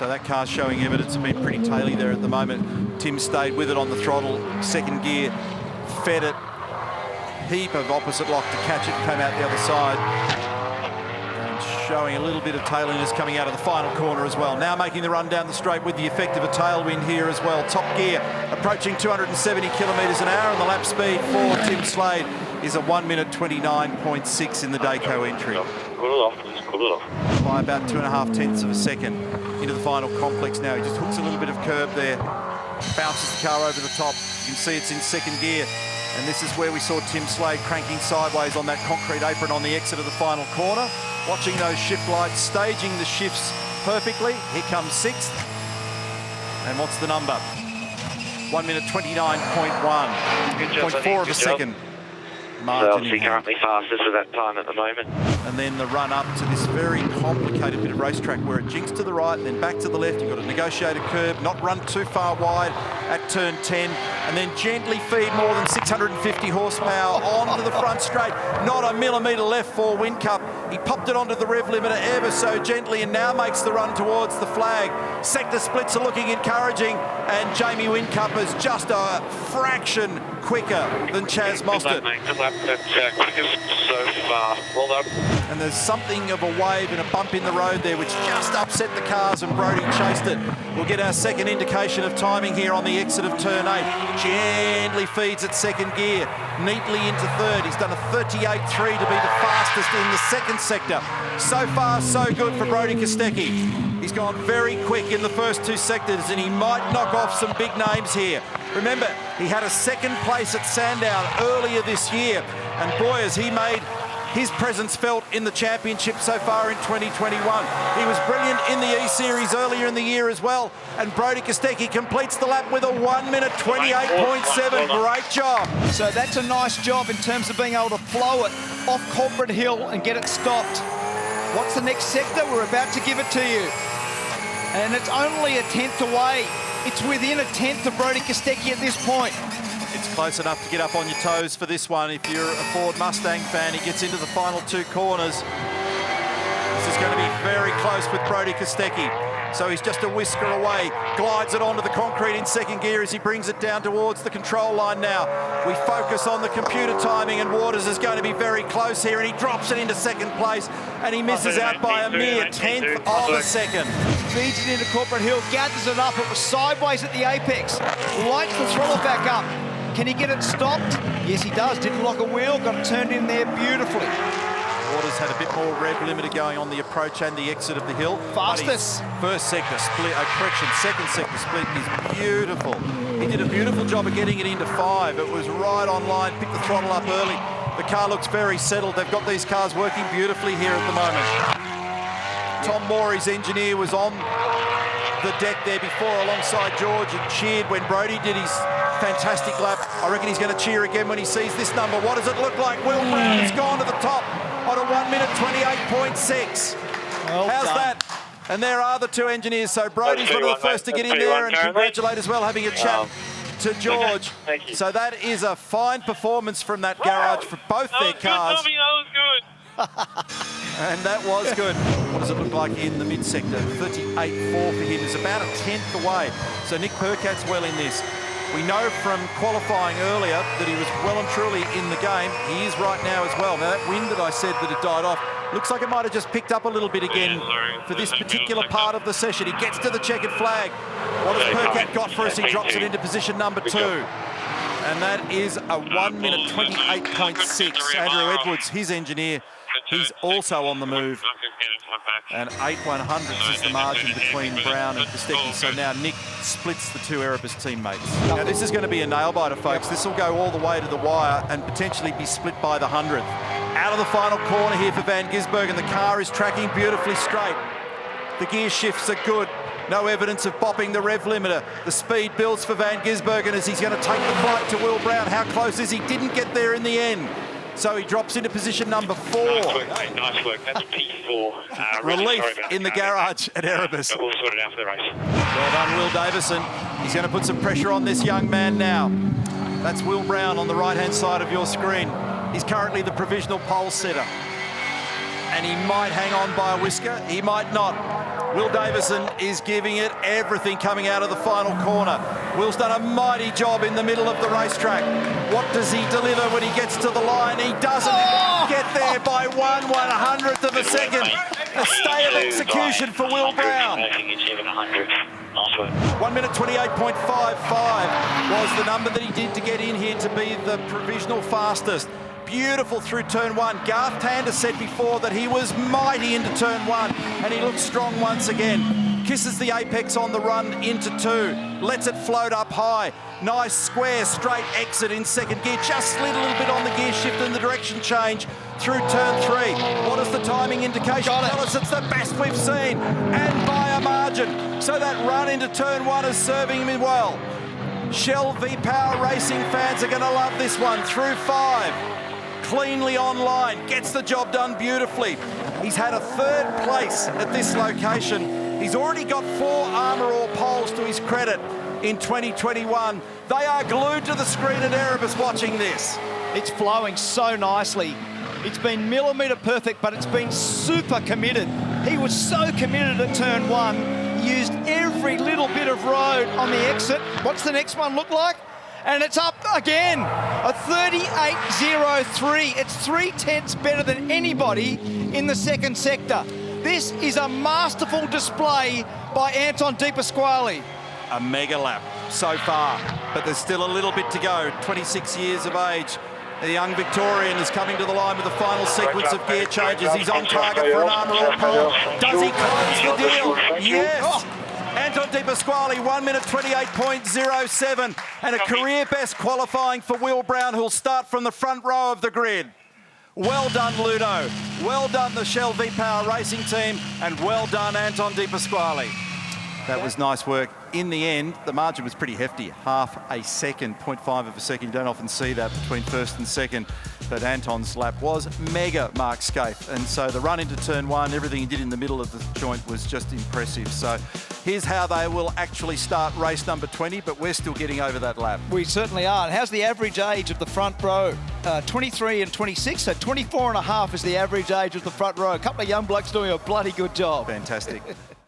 So that car's showing evidence of being pretty taily there at the moment. Tim stayed with it on the throttle, second gear, fed it. Heap of opposite lock to catch it, came out the other side. And showing a little bit of tailiness coming out of the final corner as well. Now making the run down the straight with the effect of a tailwind here as well. Top gear approaching 270 kilometres an hour, and the lap speed for Tim Slade is a 1 minute 29.6 in the Dayco entry. By about 2.5 tenths of a second into the final complex now. He just hooks a little bit of curb there, bounces the car over the top. You can see it's in second gear. And this is where we saw Tim Slade cranking sideways on that concrete apron on the exit of the final corner. Watching those shift lights, staging the shifts perfectly. Here comes sixth. And what's the number? 1 minute 29.1. 0.4 of a second. Margin in hand. Currently fastest for that time at the moment. And then the run up to this very complicated bit of racetrack where it jinks to the right and then back to the left. You've got a negotiated curb, not run too far wide at turn 10, and then gently feed more than 650 horsepower onto the front straight. Not a millimetre left for Whincup. He popped it onto the rev limiter ever so gently and now makes the run towards the flag. Sector splits are looking encouraging, and Jamie Whincup is just a fraction quicker than Chaz Mostert. That's quickest so far. Well done. And there's something of a wave and a bump in the road there which just upset the cars, and Brodie chased it. We'll get our second indication of timing here on the exit of turn 8. Gently feeds at second gear, neatly into third. He's done a 38.3 to be the fastest in the second sector. So far, so good for Brodie Kostecki. He's gone very quick in the first two sectors, and he might knock off some big names here. Remember, he had a second place at Sandown earlier this year, and boy, has he made his presence felt in the championship so far in 2021. He was brilliant in the E-Series earlier in the year as well, and Brodie Kostecki completes the lap with a 1 minute 28.7. Great job. So that's a nice job in terms of being able to flow it off Corporate Hill and get it stopped. What's the next sector? We're about to give it to you. And it's only a tenth away. It's within a tenth of Brodie Kostecki at this point. It's close enough to get up on your toes for this one. If you're a Ford Mustang fan, he gets into the final two corners. This is going to be very close with Brodie Kostecki. So he's just a whisker away, glides it onto the concrete in second gear as he brings it down towards the control line now. We focus on the computer timing, and Waters is going to be very close here, and he drops it into second place, and he misses out by a mere tenth of a second. Feeds it into Corporate Hill, gathers it up. It was sideways at the apex. Lights the throttle back up. Can he get it stopped? Yes, he does. Didn't lock a wheel, got it turned in there beautifully. Waters had a bit more rev limiter going on the approach and the exit of the hill. Fastest. First sector split, second sector split is beautiful. He did a beautiful job of getting it into 5. It was right on line, picked the throttle up early. The car looks very settled. They've got these cars working beautifully here at the moment. Tom Morey's engineer was on the deck there before alongside George and cheered when Brodie did his fantastic lap. I reckon he's going to cheer again when he sees this number. What does it look like? Will Brown has gone to the top on a 1 minute 28.6. Well How's done. that? And there are the two engineers. So Brodie's one of the first to get in there, and congratulate as well, having a chat to George. Thank you. So that is a fine performance from that garage for both their cars. That was good. And that was good. What does it look like in the mid-sector? 38.4 for him is about a tenth away. So Nick Percat's well in this. We know from qualifying earlier that he was well and truly in the game. He is right now as well. Now that wind that I said that had died off, looks like it might have just picked up a little bit again for this particular part of the session. He gets to the checkered flag. What has Percat got for us? He drops it into position number 2. And that is a 1 minute 28.6. Andrew Edwards, his engineer, he's also on the move. And 8/100ths is the margin between Brown and Kostecki. So now Nick splits the two Erebus teammates. Now this is going to be a nail-biter, folks. This will go all the way to the wire and potentially be split by the 100th. Out of the final corner here for Van Gisbergen. The car is tracking beautifully straight. The gear shifts are good. No evidence of bopping the rev limiter. The speed builds for Van Gisbergen as he's going to take the fight to Will Brown. How close is he? Didn't get there in the end. So he drops into position number 4. Nice work, mate. Nice work. That's P4. Relief in the garage at Erebus. We'll sort it out for the race. Well done, Will Davison. He's going to put some pressure on this young man now. That's Will Brown on the right-hand side of your screen. He's currently the provisional pole setter. and he might hang on by a whisker, he might not. Will Davison is giving it everything coming out of the final corner. Will's done a mighty job in the middle of the racetrack. What does he deliver when he gets to the line? He doesn't get there by 1/100th of a second. A stay of execution for Will Brown. 1 minute 28.55 was the number that he did to get in here to be the provisional fastest. Beautiful through turn one. Garth Tander said before that he was mighty into turn one, and he looked strong once again. Kisses the apex on the run into two. Lets it float up high. Nice square straight exit in second gear. Just slid a little bit on the gear shift and the direction change through turn three. What does the timing indication tell us? It's the best we've seen, and by a margin. So that run into turn one is serving him well. Shell V-Power Racing fans are going to love this one. Through five. Cleanly online, gets the job done beautifully. He's had a third place at this location. He's already got 4 Armour All poles to his credit in 2021. They are glued to the screen at Erebus watching this. It's flowing so nicely. It's been millimetre perfect, but it's been super committed. He was so committed at turn one. He used every little bit of road on the exit. What's the next one look like? And it's up again, a 38.03. It's 3/10 better than anybody in the second sector. This is a masterful display by Anton de Pasquale. A mega lap so far, but there's still a little bit to go. 26 years of age. The young Victorian is coming to the line with the final sequence of gear changes. He's on target for an Armour All pole. Does he close the deal? Yes. Anton de Pasquale, 1 minute 28.07, and a career best qualifying for Will Brown, who'll start from the front row of the grid. Well done, Ludo. Well done, the Shell V-Power Racing team, and well done, Anton de Pasquale. That was nice work. In the end, the margin was pretty hefty. Half a second, 0.5 of a second. You don't often see that between first and second. But Anton's lap was mega, Mark Scaife. And so the run into turn one, everything he did in the middle of the joint was just impressive. So here's how they will actually start race number 20, but we're still getting over that lap. We certainly are. And how's the average age of the front row? 23 and 26, so 24 and a half is the average age of the front row. A couple of young blokes doing a bloody good job. Fantastic.